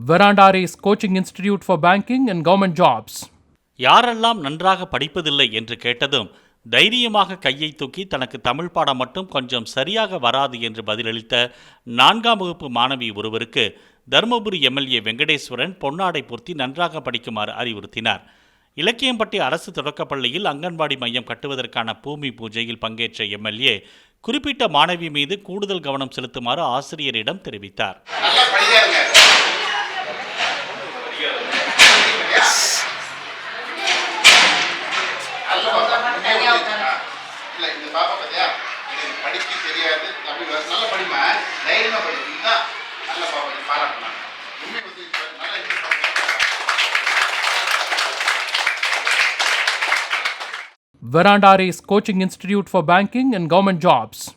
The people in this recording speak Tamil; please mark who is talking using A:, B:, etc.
A: Verandare's Coaching Institute for Banking and Government Jobs.
B: யாரெல்லாம் நன்றாக படிப்பதில்லை என்று கேட்டதும் தைரியமாக கையை தூக்கி தனக்கு தமிழ் பாடம் மட்டும் கொஞ்சம் சரியாக வராது என்று பதிலளித்த 4ஆம் வகுப்பு மாணவி ஒருவருக்கு தருமபுரி எம்எல்ஏ வெங்கடேஸ்வரன் பொன்னாடை பொருத்தி நன்றாக படிக்குமாறு அறிவுறுத்தினார். இலக்கியம்பட்டி அரசு தொடக்கப்பள்ளியில் அங்கன்வாடி மையம் கட்டுவதற்கான பூமி பூஜையில் பங்கேற்ற எம்எல்ஏ குறிப்பிட்ட மாணவி மீது கூடுதல் கவனம் செலுத்துமாறு ஆசிரியரிடம் தெரிவித்தார்.
A: Verandare's Coaching Institute for Banking and Government Jobs.